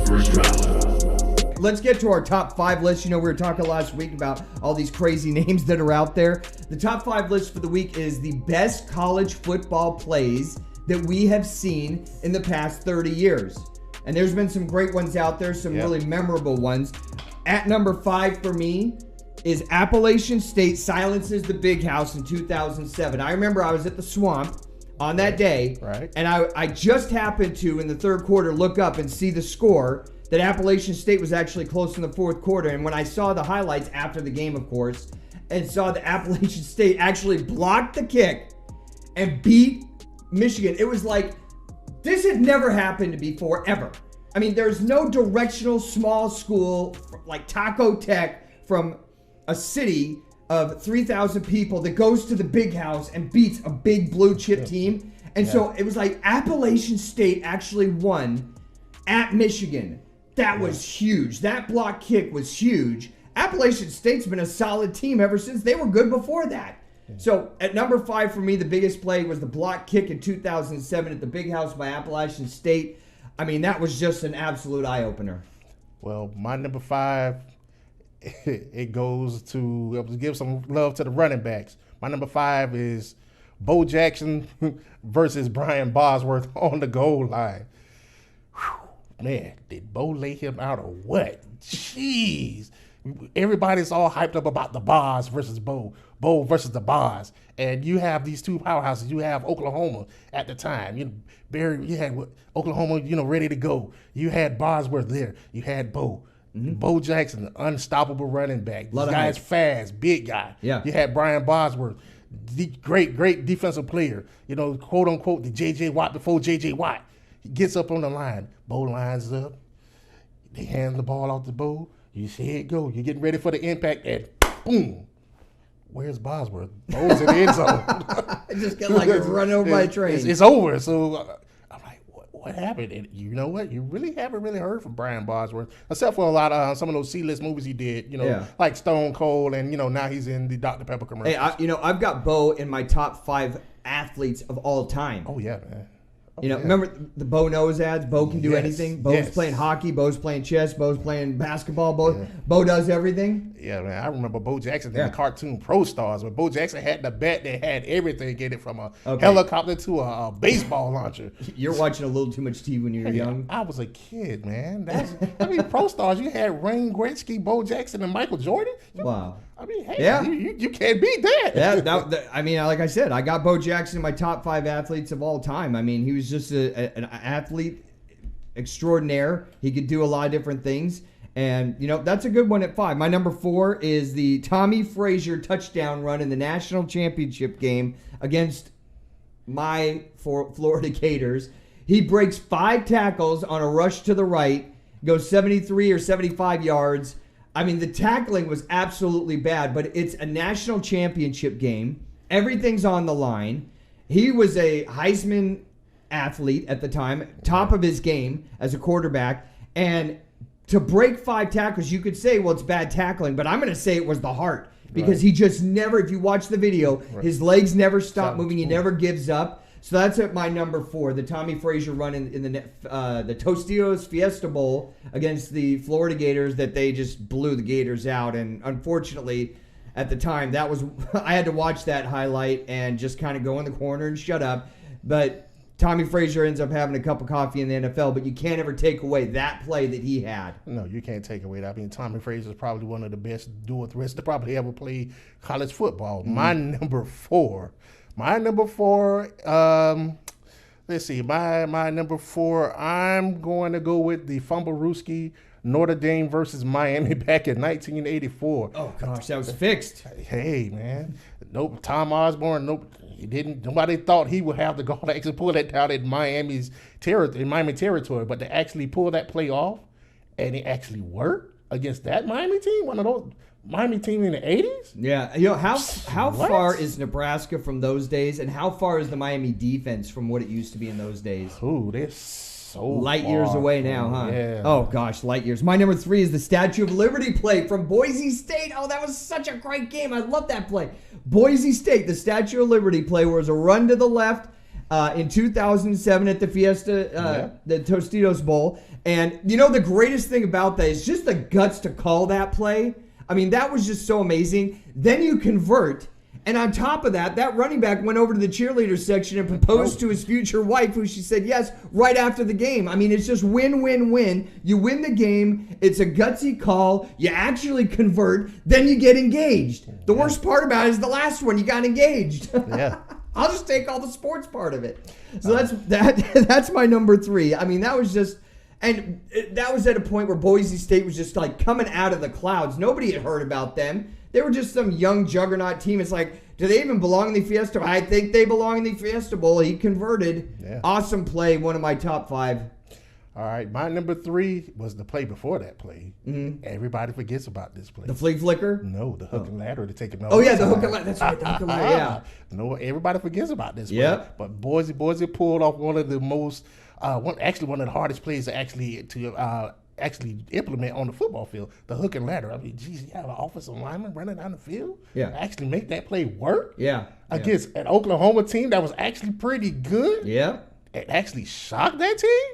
First drop. Let's get to our top 5 list. You know, we were talking last week about all these crazy names that are out there. The top 5 list for the week is the best college football plays that we have seen in the past 30 years. And there's been some great ones out there, some really memorable ones. At number 5 for me is Appalachian State silences the Big House in 2007. I remember I was at the Swamp on that day, and I just happened to, in the third quarter, look up and see the score that Appalachian State was actually close in the fourth quarter. And when I saw the highlights after the game, of course, and saw that Appalachian State actually blocked the kick and beat Michigan, it was like, this had never happened before, ever. I mean, there's no directional small school like Taco Tech from a city of 3,000 people that goes to the Big House and beats a big blue chip team. And so it was like Appalachian State actually won at Michigan. That was huge. That block kick was huge. Appalachian State's been a solid team ever since. They were good before that. So at number 5 for me, the biggest play was the block kick in 2007 at the Big House by Appalachian State. I mean, that was just an absolute eye-opener. Well, my number 5, it goes to, give some love to the running backs. My number 5 is Bo Jackson versus Brian Bosworth on the goal line. Whew. Man, did Bo lay him out or what? Jeez. Everybody's all hyped up about the Boz versus Bo versus the Boz. And you have these two powerhouses. You have Oklahoma at the time. You had Oklahoma, ready to go. You had Bosworth there. You had Bo. Mm-hmm. Bo Jackson, unstoppable running back. This guy's fast, big guy. Yeah. You had Brian Bosworth, the great defensive player. Quote unquote, the J.J. Watt before J.J. Watt. He gets up on the line. Bo lines up. They hand the ball off to Bo. You see it go. You're getting ready for the impact, and boom. Where's Bosworth? Bo's in the end zone. It just got like it's run over by a train. It's over. So I'm like, what happened? And you know what? You really haven't heard from Brian Bosworth, except for a lot of some of those C-list movies he did. Like Stone Cold, and now he's in the Dr. Pepper commercials. Hey, I've got Bo in my top 5 athletes of all time. Oh yeah, man. Remember the Bo knows ads? Bo can do anything. Bo's playing hockey. Bo's playing chess. Bo's playing basketball. Bo does everything. Yeah, man. I remember Bo Jackson in the cartoon Pro Stars, when Bo Jackson had the bat that had everything in it, from a helicopter to a baseball launcher. You're watching a little too much TV when you were young. I was a kid, man. Pro Stars, you had Wayne Gretzky, Bo Jackson, and Michael Jordan. Wow. You can't beat that. Yeah, like I said, I got Bo Jackson in my top 5 athletes of all time. I mean, he was just an athlete extraordinaire. He could do a lot of different things. And, that's a good one at 5. My number 4 is the Tommy Frazier touchdown run in the national championship game against my Florida Gators. He breaks 5 tackles on a rush to the right, goes 73 or 75 yards. I mean, the tackling was absolutely bad, but it's a national championship game. Everything's on the line. He was a Heisman athlete at the time, top of his game as a quarterback. And to break 5 tackles, you could say, well, it's bad tackling, but I'm going to say it was the heart. Because he just never, if you watch the video, his legs never stop moving. He never gives up. So that's at my number 4, the Tommy Frazier run in the Tostitos Fiesta Bowl against the Florida Gators, that they just blew the Gators out. And unfortunately, at the time, that was I had to watch that highlight and just kind of go in the corner and shut up. But Tommy Frazier ends up having a cup of coffee in the NFL, but you can't ever take away that play that he had. No, you can't take away that. I mean, Tommy Frazier is probably one of the best dual threats to probably ever play college football. Mm-hmm. My number 4, let's see. My number 4, I'm going to go with the Fumblerooski Notre Dame versus Miami back in 1984. Oh, gosh, that was fixed. Hey, man. Nope. Tom Osborne, nope. He didn't. Nobody thought he would have the gall to actually pull that down in Miami territory, but to actually pull that play off, and it actually worked against that Miami team, one of those Miami team in the 80s? Yeah. How far is Nebraska from those days, and how far is the Miami defense from what it used to be in those days? Ooh, they're so light far years away now, huh? Yeah. Oh, gosh, light years. My number 3 is the Statue of Liberty play from Boise State. Oh, that was such a great game. I love that play. Boise State, the Statue of Liberty play, was a run to the left. in 2007 at the Fiesta, the Tostitos Bowl. And, the greatest thing about that is just the guts to call that play. I mean, that was just so amazing. Then you convert. And on top of that, that running back went over to the cheerleader section and proposed to his future wife, who she said yes right after the game. I mean, it's just win, win, win. You win the game. It's a gutsy call. You actually convert. Then you get engaged. The worst part about it is the last one. You got engaged. Yeah. I'll just take all the sports part of it. So that's my number 3. I mean, that was just... And that was at a point where Boise State was just like coming out of the clouds. Nobody had heard about them. They were just some young juggernaut team. It's like, do they even belong in the Fiesta? I think they belong in the Fiesta Bowl. He converted. Yeah. Awesome play. One of my top 5. All right. My number 3 was the play before that play. Mm-hmm. Everybody forgets about this play. The flea flicker? No, the hook and ladder to take him out. Oh, yeah, the hook and ladder. That's right, the hook and ladder, yeah. No, everybody forgets about this play. Yep. But Boise pulled off one of the most... one of the hardest plays to actually implement on the football field, the hook and ladder. I mean, geez, you have an offensive lineman running down the field. Yeah, actually make that play work. Yeah, against an Oklahoma team that was actually pretty good. Yeah, it actually shocked that team.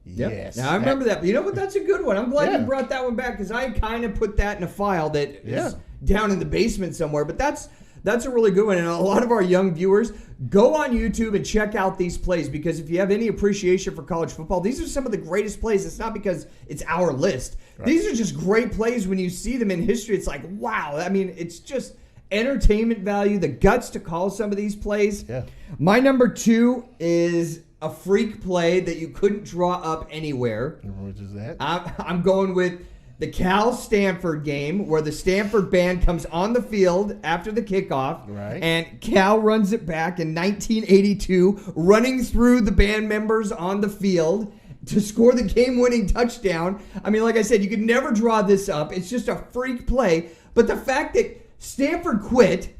Yep. Yes. Now I remember that. But you know what? That's a good one. I'm glad you brought that one back because I kind of put that in a file that is down in the basement somewhere. But that's a really good one. And a lot of our young viewers, go on YouTube and check out these plays because if you have any appreciation for college football, these are some of the greatest plays. It's not because it's our list. Right. These are just great plays. When you see them in history, it's like, wow. I mean, it's just entertainment value, the guts to call some of these plays. Yeah. My number 2 is a freak play that you couldn't draw up anywhere. What is that? I'm going with the Cal-Stanford game where the Stanford band comes on the field after the kickoff. Right. And Cal runs it back in 1982, running through the band members on the field to score the game-winning touchdown. I mean, like I said, you could never draw this up. It's just a freak play. But the fact that Stanford quit,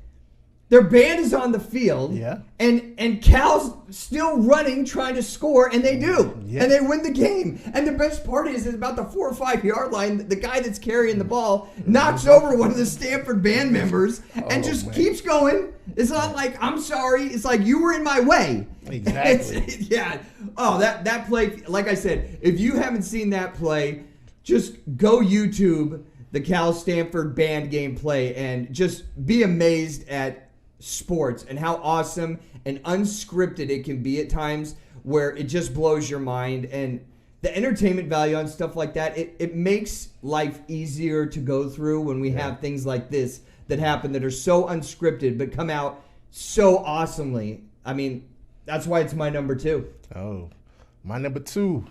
their band is on the field, and Cal's still running, trying to score, and they do. Yeah. And they win the game. And the best part is about the 4 or 5 yard line, the guy that's carrying the ball knocks over one of the Stanford band members and keeps going. It's not like, I'm sorry. It's like, you were in my way. Exactly. Oh, that play, like I said, if you haven't seen that play, just go YouTube the Cal-Stanford band game play and just be amazed at sports and how awesome and unscripted it can be at times, where it just blows your mind. And the entertainment value on stuff like that, it makes life easier to go through when we have things like this that happen that are so unscripted but come out so awesomely. I mean, that's why it's my number 2. Oh, my number 2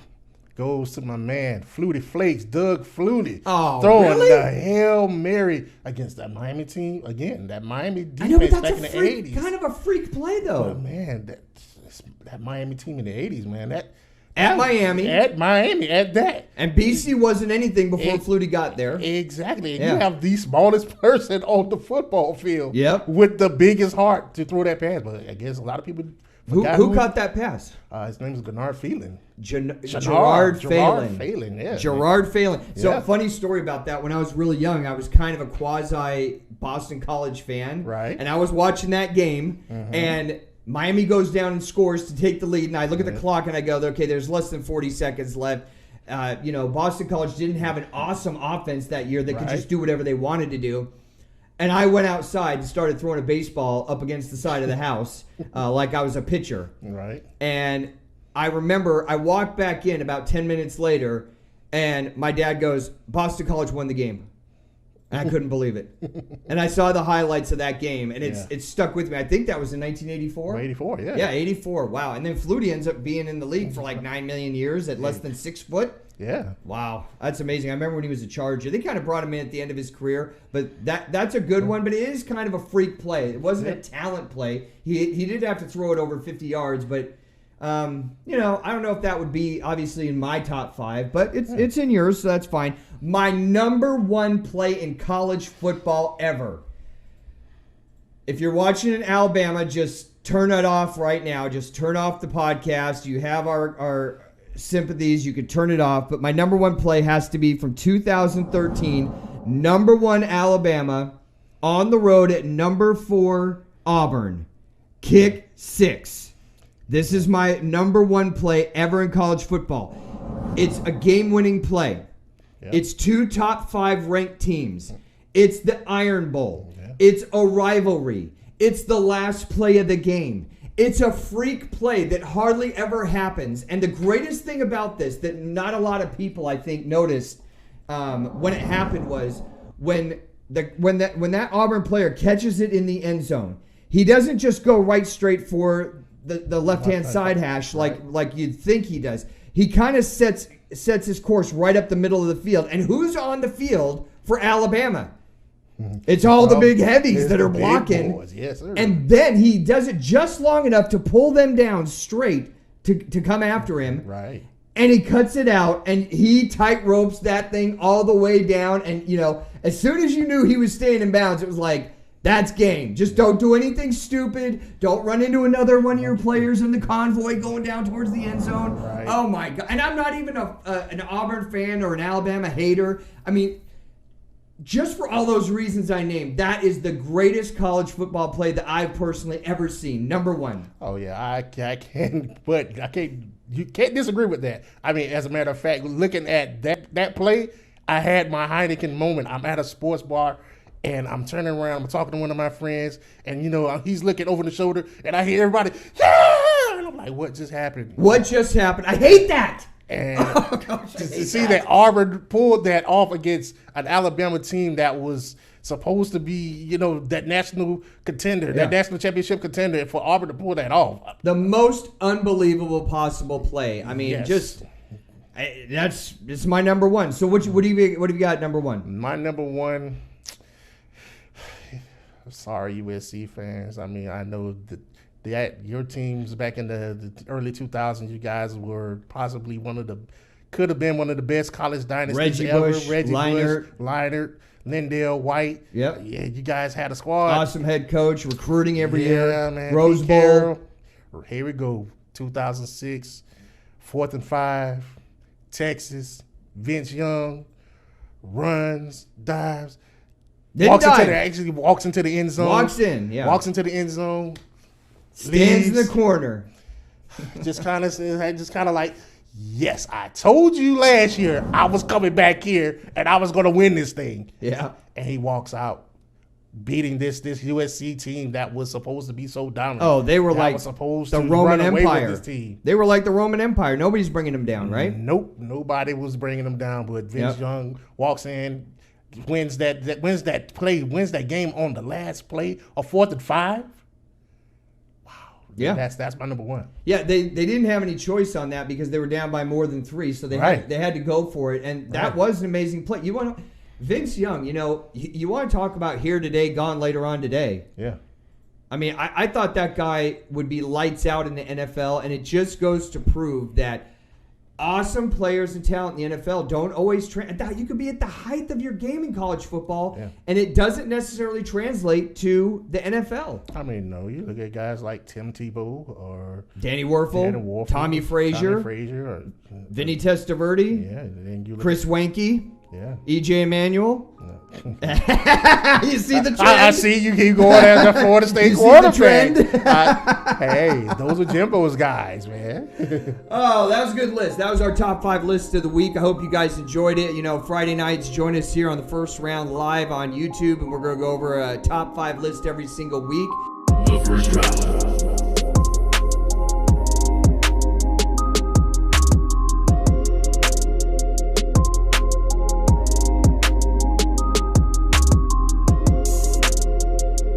goes to my man, Flutie Flakes, Doug Flutie. Oh, throwing really? the Hail Mary against that Miami team. Again, that Miami defense back in the 80s. Kind of a freak play, though. But, man, that Miami team in the 80s, man. At Miami. At that. And BC wasn't anything before Flutie got there. Exactly. And you have the smallest person on the football field with the biggest heart to throw that pass. But I guess a lot of people... Who caught that pass? His name is Gennard Phelan. Gerard Phelan. Yeah. Gerard Phelan. So, funny story about that. When I was really young, I was kind of a quasi Boston College fan. Right. And I was watching that game, and Miami goes down and scores to take the lead. And I look at the clock and I go, okay, there's less than 40 seconds left. Boston College didn't have an awesome offense that year that could just do whatever they wanted to do. And I went outside and started throwing a baseball up against the side of the house like I was a pitcher. Right. And I remember I walked back in about 10 minutes later, and my dad goes, Boston College won the game. And I couldn't believe it. And I saw the highlights of that game, and it stuck with me. I think that was in 1984. 84, yeah. Yeah, 84. Wow. And then Flutie ends up being in the league for like 9 million years at less than 6 foot. Yeah. Wow. That's amazing. I remember when he was a Charger. They kind of brought him in at the end of his career, but that's a good one, but it is kind of a freak play. It wasn't a talent play. He did have to throw it over 50 yards, but I don't know if that would be obviously in my top 5, but it's in yours, so that's fine. My number 1 play in college football ever. If you're watching in Alabama, just turn it off right now. Just turn off the podcast. You have our sympathies. You could turn it off. But my number 1 play has to be from 2013. Number 1 Alabama on the road at number 4 Auburn. Kick 6. This is my number one play ever in college football. It's a game-winning play. Yep. It's 2 top 5 ranked teams. It's the Iron Bowl. Yeah. It's a rivalry. It's the last play of the game. It's a freak play that hardly ever happens. And the greatest thing about this that not a lot of people, I think, noticed when it happened was when that Auburn player catches it in the end zone, he doesn't just go right straight for the left-hand side hash like you'd think he does. He kind of sets his course right up the middle of the field. And who's on the field for Alabama? It's all the big heavies that are blocking. Yes, sir. And then he does it just long enough to pull them down straight to come after him. Right. And he cuts it out, and he tight ropes that thing all the way down. And, as soon as you knew he was staying in bounds, it was like, that's game. Just don't do anything stupid. Don't run into another one of your players in the convoy going down towards the end zone. Right. Oh, my God. And I'm not even an Auburn fan or an Alabama hater. I mean, just for all those reasons I named, that is the greatest college football play that I've personally ever seen. Number one. Oh yeah, I can't, but I can't. You can't disagree with that. I mean, as a matter of fact, looking at that play, I had my Heineken moment. I'm at a sports bar, and I'm turning around. I'm talking to one of my friends, and he's looking over the shoulder, and I hear everybody, yeah, and I'm like, what just happened? What just happened? I hate that. And to see that Auburn pulled that off against an Alabama team that was supposed to be, that national contender, that national championship contender, and for Auburn to pull that off. The most unbelievable possible play. I mean, Yes. it's my number one. So what have you got at number one? My number one, sorry, USC fans. I mean, I know that your teams back in the early 2000s, you guys were possibly could have been one of the best college dynasties Reggie ever. Bush, Reggie Leinart. Bush, Leinart, Lindale White. Yep. Yeah, you guys had a squad. Awesome head coach, recruiting every year. Man. Rose Pete Bowl. Carroll. Here we go. 2006, 4th and 5, Texas, Vince Young, runs, dives. Walks into the end zone. Walks in, yeah. Walks into the end zone. Stands in the corner. just kind of like, yes, I told you last year I was coming back here and I was going to win this thing. Yeah. And he walks out, beating this USC team that was supposed to be so dominant. Oh, they were like the Roman Empire. This team. They were like the Roman Empire. Nobody's bringing them down, right? Nope, nobody was bringing them down. But Vince Young walks in, wins that game on the last play of 4th and 5. Yeah, that's my number one. Yeah, they didn't have any choice on that because they were down by more than 3, so they had to go for it, and that was an amazing play. Vince Young, you want to talk about here today, gone later on today. Yeah. I mean, I thought that guy would be lights out in the NFL, and it just goes to prove that awesome players and talent in the NFL don't always you could be at the height of your game in college football, and it doesn't necessarily translate to the NFL. I mean, no, you look at guys like Tim Tebow or Danny Werfel, Tommy Frazier, or Vinny Testaverde, and then you look Chris Wenke, EJ Emanuel. You see the trend? I see you keep going as a Florida State quarterback. Hey, those are Jimbo's guys, man. Oh, that was a good list. That was our top 5 list of the week. I hope you guys enjoyed it. Friday nights, join us here on the First Round live on YouTube, and we're going to go over a top 5 list every single week. The First Round.